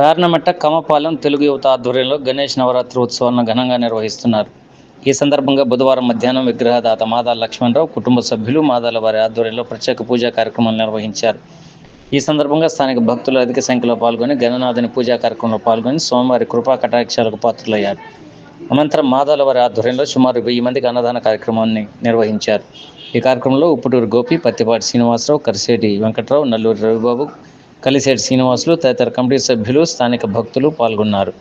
కారణమట్ట కమపాలెం తెలుగు యువత ఆధ్వర్యంలో గణేష్ నవరాత్రి ఉత్సవాలను ఘనంగా నిర్వహిస్తున్నారు. ఈ సందర్భంగా బుధవారం మధ్యాహ్నం విగ్రహదాత మాదాల లక్ష్మణరావు కుటుంబ సభ్యులు మాదాల వారి ఆధ్వర్యంలో ప్రత్యేక పూజా కార్యక్రమాలు నిర్వహించారు. ఈ సందర్భంగా స్థానిక భక్తులు అధిక సంఖ్యలో పాల్గొని గణనాథుని పూజా కార్యక్రమంలో పాల్గొని స్వామివారి కృపా కటాక్షాలకు పాత్రులయ్యారు. అనంతరం మాదాల వారి ఆధ్వర్యంలో సుమారు 1000 మందికి అన్నదాన కార్యక్రమాన్ని నిర్వహించారు. ఈ కార్యక్రమంలో ఉప్పుటూరు గోపి, పత్తిపాటి శ్రీనివాసరావు, కరిశెట్టి వెంకట్రావు, నల్లూరి రవిబాబు, కలిశెట్టి శ్రీనివాసులు తదితర కమిటీ సభ్యులు, స్థానిక భక్తులు పాల్గొన్నారు.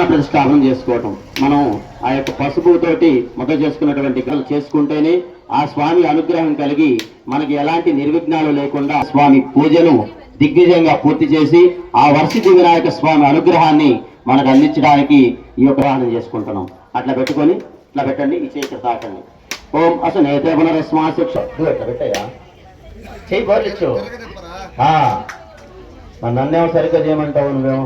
ప్రతిష్టాపన చేసుకోవటం, మనం ఆ యొక్క పసుపుతోటి మొదట చేసుకున్నటువంటి చేసుకుంటేనే ఆ స్వామి అనుగ్రహం కలిగి మనకి ఎలాంటి నిర్విఘ్నాలు లేకుండా స్వామి పూజను దిగ్విజయంగా పూర్తి చేసి ఆ వర్షితి వినాయక స్వామి అనుగ్రహాన్ని మనకు అందించడానికి ఈ యొక్క వాహనం చేసుకుంటున్నాం. అట్లా పెట్టుకొని ఇట్లా పెట్టండి, ఈ చేతి తాకండి. ఓం అసలు నేతే పునరస్మాశిక్ష ఇట్లా పెట్టయ్యా, చేయి బోర్లిచ్చు. నన్నేమో సరిగ్గా చేయమంటావు నువ్వేమో.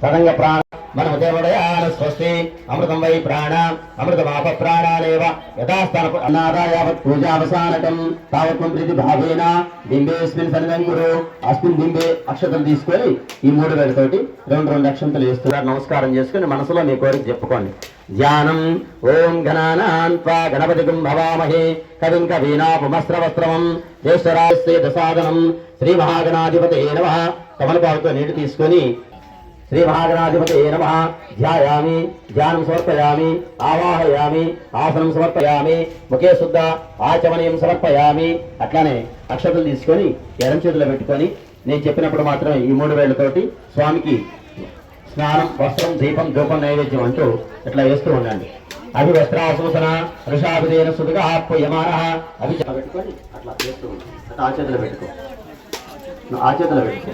తదంగ ప్రాణ మనము దేవడయాన స్వస్తి అమృతం వై ప్రాణ అమృతమాప ప్రాణాలేవ యథాస్థాన అన్నాదాయావత్ పూజావసానకం తావత్వం ప్రీతి భావేన బింబేస్మిన్ సన్నంకురు అస్మిన్ బింబే అక్షతలు తీసుకొని ఈ 3 వేలతోటి 2 అక్షంతలు వేస్తున్నారు. నమస్కారం చేసుకుని మనసులో మీ కోరిక చెప్పుకోండి. ధ్యానం. ఓం గణానాన్ త్వా గణపతిం భవామహే కవిం కవీనాపుమస్రవస్త్రమం జ్యేష్ఠరాజస్య దసాదనం శ్రీ మహాగణాధిపతయే నమః. తమలపాకుతో నీటి తీసుకొని శ్రీ మహాగణాధిపతయే నమః ధ్యాయామి, ధ్యానం సమర్పయామి, ఆవాహయామి, ఆసనం సమర్పయామి, ముఖే శుద్ధ ఆచమనీయం సమర్పయామి. అట్లానే అక్షతలు తీసుకొని ఎడం చేతిలో పెట్టుకొని నేను చెప్పినప్పుడు మాత్రమే ఈ 3 వేలతోటి స్వామికి స్నానం, వస్త్రం, దీపం, ధూపం, నైవేద్యం అంటూ ఇట్లా వేస్తూ ఉండండి. అవి వస్త్రాసూసన వృషాభిదేన సుదుగా ఆప్యమాన అవి పెట్టుకొని అట్లా వేస్తూ ఉంటాం. అట్లా ఆ చేతిలో పెట్టుకో, ఆ చేతిలో పెట్టుకో,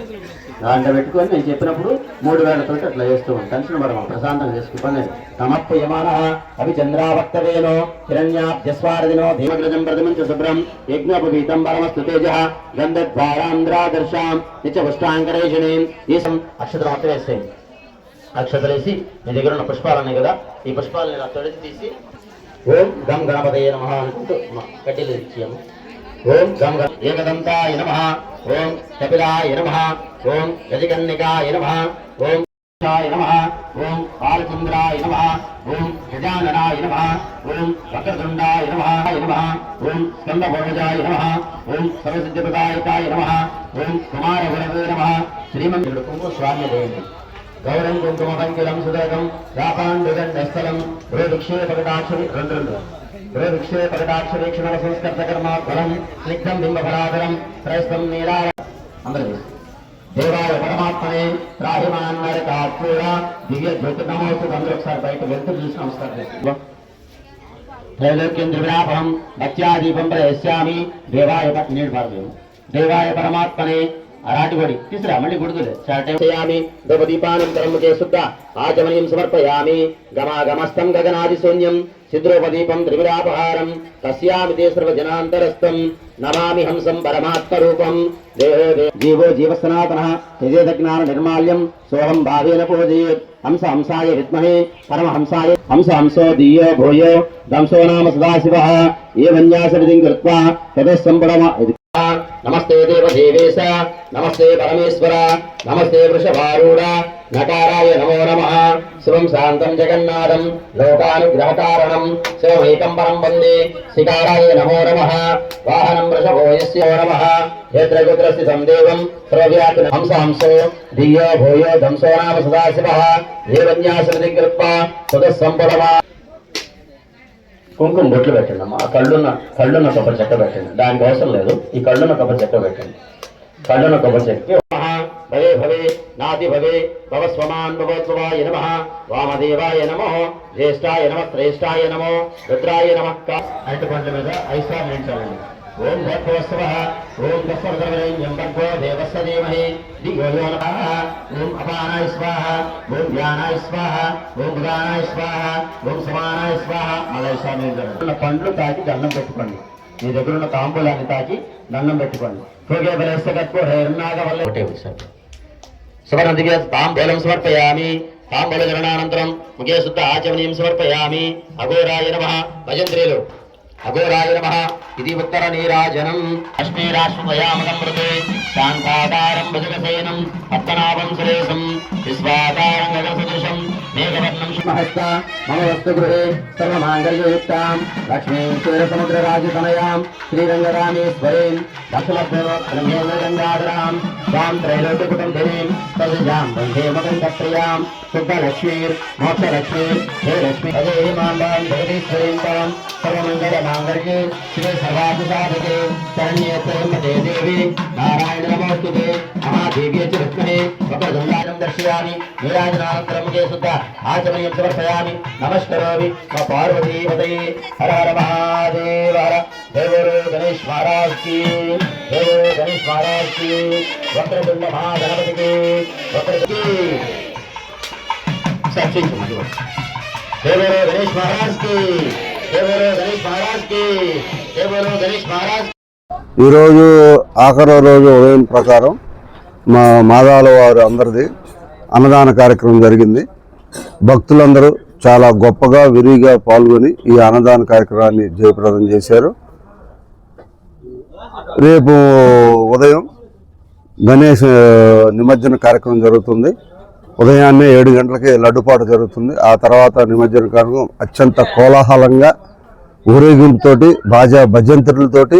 దాంట్లో పెట్టుకొని నేను చెప్పినప్పుడు 3 వేలతోటి అట్లా వేస్తూ ఉంటాను. టెన్షన్ పడమ, ప్రశాంతంగా చేసుకుంటాను. సమర్పయమాన అవి చంద్రావక్తవేనో హిరణ్యాబ్జస్వారదినో ధీమగ్రజం ప్రతిమంచ శుభ్రం యజ్ఞోపవీతం పరమస్తు తేజ గంధద్వారాంధ్రాదర్శాం నిత్యపుష్టాంకరేషణీం. ఈ అక్షతలు మాత్రం వేసేయండి. అక్షతలేసి మీ దగ్గర ఉన్న పుష్పాలు ఉన్నాయి కదా, ఈ పుష్పాలను ఇలా తొడిచి తీసి ఓం గం గణపతయే నమః అనుకుంటూ కడ్డీలు ఇచ్చాము. ఓం గం ఏకదంతాయ నమః, ఓం కపిలాయ నమః, ఓం గజకన్నికాయ నమః, ఓం నమః, ఓం బాలచంద్రాయ నమః, ఓం గజాననాయ నమః, ఓం వక్రతుండాయ నమః, ఓం స్కందభోజాయ నమః, ఓం సర్వసిద్ధిప్రదాయకాయ నమః, ఓం కుమారగురవే నమః. శ్రీమంతుడు కుంకుమ స్వామి దేవి గౌరం కుంకుమపంకిలం సుదర్గం రాపాండుగండస్థలం గృహవిక్షేపకటాక్షరి 2 గృహవిక్షేపకటాక్షరీక్షణ సంస్కర్తకర్మ ఫలం స్నిగ్ధం బింబఫలాధరం త్రైస్తం నీలా. అందరూ దేవాయ పరమాత్మనే త్రాహిమాన్నరకాత్మూర దివ్య జ్యోతిర్నమోస్తు. అందరూ ఒకసారి బయట వెళ్తూ చూసి నమస్కారం చేస్తున్నాం. త్రైలోక్యం త్రివిరాపం భక్త్యాదీపం ప్రయస్యామి. దేవాయ నీళ్ళు పారదేవు. దేవాయ పరమాత్మనే అరాటిగొడి తీసురా, మళ్ళీ గుడుతులే చాటయామి. ద్రవదీపానంతరం ముఖే శుద్ధ ఆచమనీయం సమర్పయామి. గమాగమస్తం గగనాదిశూన్యం సిద్రోపదీపం త్రివిరాపహారం తస్యామి తే సర్వజనాంతరస్థం నమామి హంసం పరమాత్మరూపం. జీవో జీవసనాతనః యజేదజ్ఞాన నిర్మాల్యం సోహం భావేన పూజయేత్. హంస హంసాయ విద్మహే పరమహంసాయ హంస హంసో దియో భూయో దంసో నామ సదాశివః. ఏ వన్యాసవిధిం కృత్వా తదస్సంపడమ. నమస్తే దేవదేవేశ, నమస్తే పరమేశ్వర, నమస్తే వృషభారూఢ నకారాయ నమో నమః. శివం శాంతం జగన్నాథం లోకానుగ్రహకారణం శివమైకం పరం వందే. శికారాయ నమో నమః. వాహనం వృషభో యస్య నమః. యత్ర కుత్ర స్థితం దేవం సర్వవ్యాప్తి. హంస హంసో దియో భూయో దంసో నామ సదాశివః. ఏ వన్యాసవిధిం కృత్వా తదస్సంపడమ. కుంకుమ బొట్లు పెట్టండి అమ్మా. కళ్ళున్న కొబ్బరి చెక్క పెట్టండి, దానికి అవసరం లేదు. ఈ కళ్ళున్న కొబ్బరి చెక్క పెట్టండి. కళ్ళున్న కొబ్బరి చెక్క భవే భవే నాది భవే భవస్వమాన్ భవోత్సవాయ నమః. వామదేవాయ నమో, జ్యేష్ఠాయ నమ, శ్రేష్ఠాయ నమో, రుద్రాయ నమః. అరటి పండ్ల మీద 5 సార్లు నిలిచాలండి. ఓం భోత్వస్వః, ఓం దస్వర్ధవరేణ్యం భర్గో దేవస్య ధీమహి ధియో యో నమః. ఓం అపానాయ స్వాహ, ఓం ధ్యానాయ స్వాహ, ఓం ఉదానాయ స్వాహ, ఓం సమానాయ స్వాహ. అలా స్వామి పండ్లు తాకి దండం పెట్టుకోండి. మీ దగ్గర ఉన్న తాంబూలాన్ని తాకి దండం పెట్టుకోండి. భోగే బలేస్తకత్వ హేర్నాగ వల్ల ఒకటే ఒకసారి సువర్ణదివ్య తాంబూలం సమర్పయామి. తాంబూల జరణానంతరం ముఖే శుద్ధ ఆచమనీయం సమర్పయామి. అఘోరాయ నమః. భజంత్రీలు అఘోరాయ నమః ఇది ఉత్తర నీరాజనం అశ్మేరాశ్వయామలం మృతే శాంతాకారం భుజగసేనం పద్మనాభం సురేశం విశ్వాకారం గగనసదృశం మేఘవర్ణం శుభహస్త మమ వస్తుగృహే సర్వమాంగళ్యయుక్తాం లక్ష్మీం క్షీరసముద్రరాజతనయాం శ్రీరంగరామేశ్వరీం దక్షలభ్రమేంద్రగంగాధరాం స్వాం త్రైలోక్యకుటుంబినీం సర్వజాం వందే మకందప్రియాం శుద్ధలక్ష్మీర్ మోక్షలక్ష్మీర్ హే లక్ష్మీ అదే మాండాం జగదీశ్వరీం తాం సర్వమంగళమాంగళ్యే శ్రీ సర్వార్థసాధకే శరణ్యే త్రయంబకే దేవి నారాయణ నమోస్తుతే మహాదేవ్యే చ విద్మహే వక్రతుండాయం దర్శయామి నీరాజనానంతరముఖే శుద్ధ ఆచమనీయం సమర్పయామి నమస్కరోమి మా పార్వతీపతయే హర హర మహాదేవ హర దేవో గణేష్ మహారాజ్ కి దేవో గణేష్ మహారాజ్ కి వక్రతుండ మహాగణపతికి వక్రకి సాక్షించు దేవో గణేష్ మహారాజ్ కి దేవో గణేష్ మహారాజ్ కి దేవో గణేష్ మహారాజ్. ఈరోజు ఆఖరి రోజు ఉదయం ప్రకారం మా మాదాల వారు అందరిది అన్నదాన కార్యక్రమం జరిగింది. భక్తులందరూ చాలా గొప్పగా విరివిగా పాల్గొని ఈ అన్నదాన కార్యక్రమాన్ని జయప్రదం చేశారు. రేపు ఉదయం గణేష్ నిమజ్జన కార్యక్రమం జరుగుతుంది. ఉదయాన్నే 7 గంటలకి లడ్డుపాటు జరుగుతుంది. ఆ తర్వాత నిమజ్జన కార్యక్రమం అత్యంత కోలాహలంగా ఊరేగింపుతోటి బాజా భజంత్రులతోటి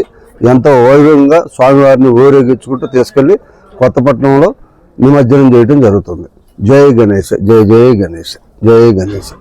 ఎంతో వైభవంగా స్వామివారిని ఊరేగించుకుంటూ తీసుకెళ్లి కొత్తపట్నంలో నిమజ్జనం చేయడం జరుగుతుంది. జై గణేష్, జై జై గణేష్, జై గణేష్.